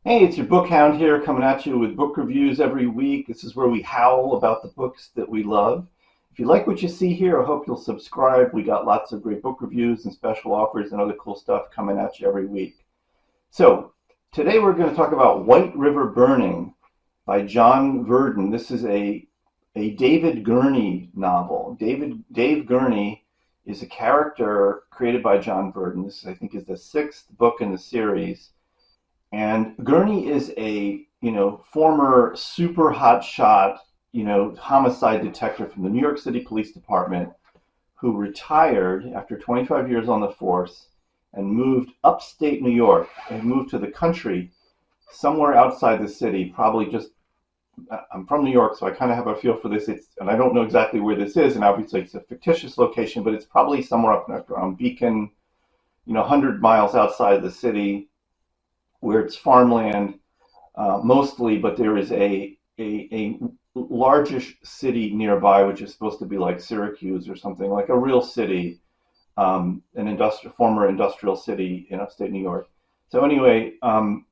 Hey, it's your book hound here coming at you with book reviews every week. This is where we howl about the books that we love. If you like what you see here, I hope you'll subscribe. We got lots of great book reviews and special offers and other cool stuff coming at you every week. So, today we're going to talk about White River Burning by John Verdon. This is a David Gurney novel. Dave Gurney is a character created by John Verdon. This, I think, is the sixth book in the series. And Gurney is a, former super hot shot, homicide detective from the New York City Police Department who retired after 25 years on the force and moved upstate New York and moved to the country somewhere outside the city, probably just I'm from New York, so I kind of have a feel for this. And I don't know exactly where this is, and obviously it's a fictitious location, but it's probably somewhere up around Beacon, 100 miles outside the city, where it's farmland mostly, but there is a largish city nearby, which is supposed to be like Syracuse or something, like a real city, former industrial city in upstate New York. So anyway,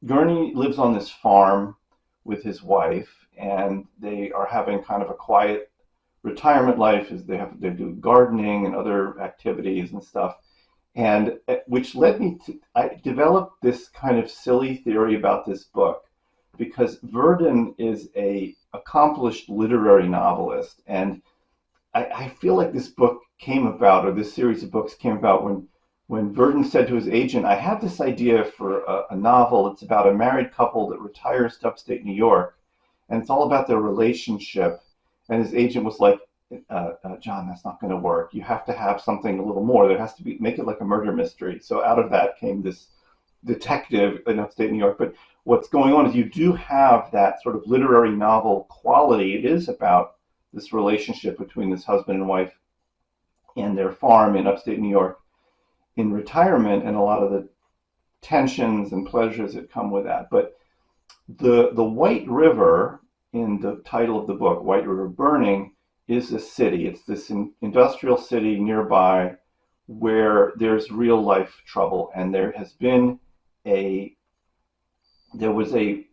Gurney lives on this farm with his wife, and they are having kind of a quiet retirement life as they do gardening and other activities and stuff, and which led me to I developed this kind of silly theory about this book because Verdon is a accomplished literary novelist, and I feel like this book came about, or this series of books came about when Verdon said to his agent, "I have this idea for a novel. It's about a married couple that retires to upstate New York, and it's all about their relationship." And his agent was like, John, that's not going to work. You have to have something a little more. There has to be, make it like a murder mystery. So out of that came this detective in upstate New York. But what's going on is you do have that sort of literary novel quality. It is about this relationship between this husband and wife and their farm in upstate New York in retirement, and a lot of the tensions and pleasures that come with that. But the White River in the title of the book, White River Burning, is a city. It's this industrial city nearby where there's real life trouble, and a there was a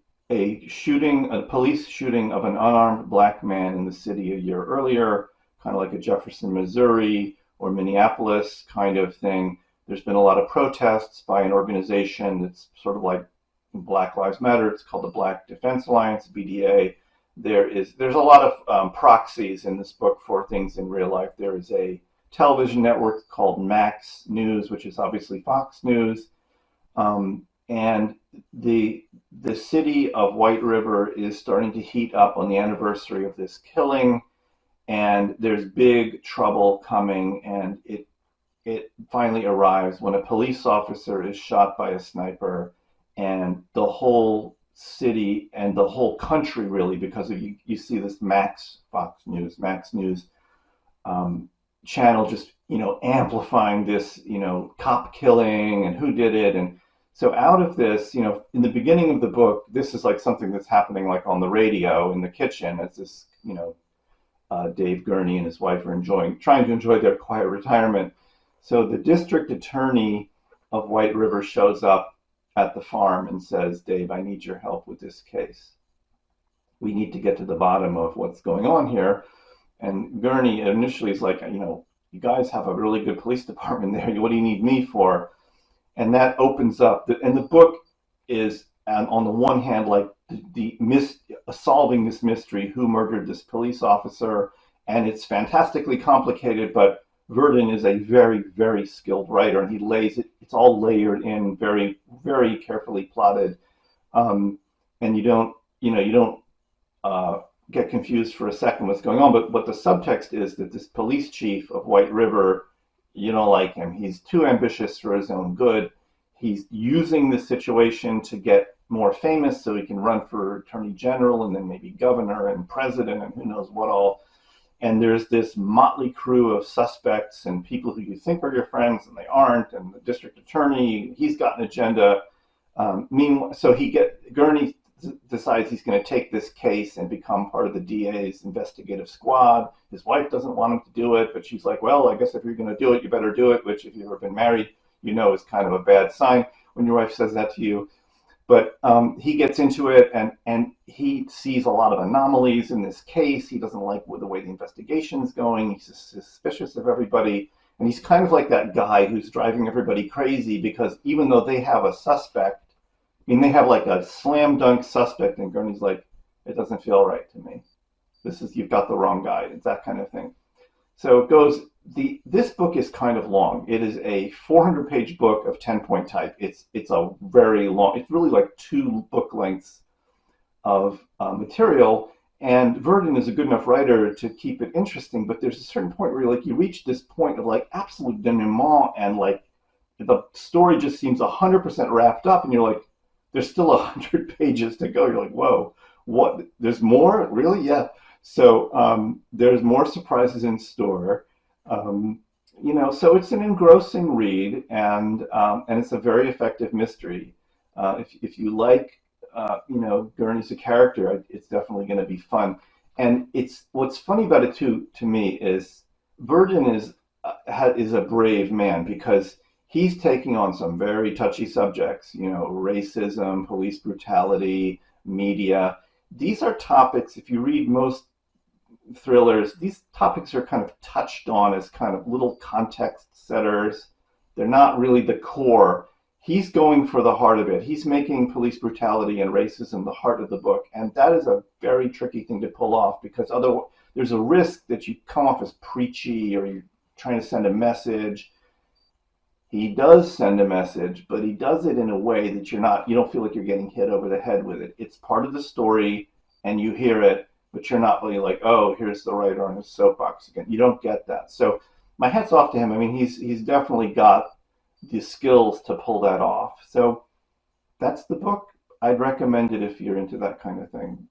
shooting, a police shooting of an unarmed black man in the city a year earlier, kind of like a Jefferson, Missouri or Minneapolis kind of thing. There's been a lot of protests by an organization that's sort of like Black Lives Matter. It's called the Black Defense Alliance, BDA. There's a lot of proxies in this book for things in real life. There is a television network called Max News, which is obviously Fox News, and the city of White River is starting to heat up on the anniversary of this killing, and there's big trouble coming, and it finally arrives when a police officer is shot by a sniper, and the whole city and the whole country, really, because of you see this Max News channel just amplifying this cop killing and who did it. And so out of this, in the beginning of the book, this is like something that's happening like on the radio in the kitchen as this Dave Gurney and his wife are trying to enjoy their quiet retirement. So the district attorney of White River shows up at the farm and says, "Dave, I need your help with this case. We need to get to the bottom of what's going on here." And Gurney initially is like, "You guys have a really good police department there. What do you need me for?" And that opens up, and the book is, on the one hand, like solving this mystery, who murdered this police officer, and it's fantastically complicated, but Verdon is a very, very skilled writer, and he lays it. It's all layered in, very, very carefully plotted, and you don't get confused for a second what's going on. But what the subtext is that this police chief of White River, you don't like him. He's too ambitious for his own good. He's using the situation to get more famous so he can run for attorney general and then maybe governor and president and who knows what all. And there's this motley crew of suspects and people who you think are your friends and they aren't, and the district attorney, he's got an agenda. Meanwhile, so Gurney decides he's going to take this case and become part of the DA's investigative squad. His wife doesn't want him to do it, but she's like, "Well, I guess if you're going to do it, you better do it," which if you've ever been married, is kind of a bad sign when your wife says that to you. But he gets into it, and he sees a lot of anomalies in this case. He doesn't like the way the investigation is going. He's suspicious of everybody. And he's kind of like that guy who's driving everybody crazy because even though they have a suspect, I mean, they have like a slam dunk suspect, and Gurney's like, it doesn't feel right to me. You've got the wrong guy. It's that kind of thing. So it goes. This book is kind of long. It is a 400-page book of 10-point type. It's a very long. It's really like 2 book lengths of material. And Verdon is a good enough writer to keep it interesting. But there's a certain point where you reach this point of like absolute denouement, and like the story just seems 100% wrapped up, and you're like, there's still 100 pages to go. You're like, whoa, what? There's more? Really? Yeah. So there's more surprises in store. Um, so it's an engrossing read, and it's a very effective mystery. If you like, Gurney as a character, it's definitely going to be fun. And it's what's funny about it too to me is Verdon is a brave man because he's taking on some very touchy subjects, racism, police brutality, media. These are topics, if you read most thrillers, these topics are kind of touched on as kind of little context setters. They're not really the core. He's going for the heart of it. He's making police brutality and racism the heart of the book, and that is a very tricky thing to pull off because there's a risk that you come off as preachy or you're trying to send a message. He does send a message, but he does it in a way that you don't feel like you're getting hit over the head with it. It's part of the story, and you hear it, but you're not really like, oh, here's the writer on his soapbox again. You don't get that. So my hat's off to him. I mean, he's definitely got the skills to pull that off. So that's the book. I'd recommend it if you're into that kind of thing.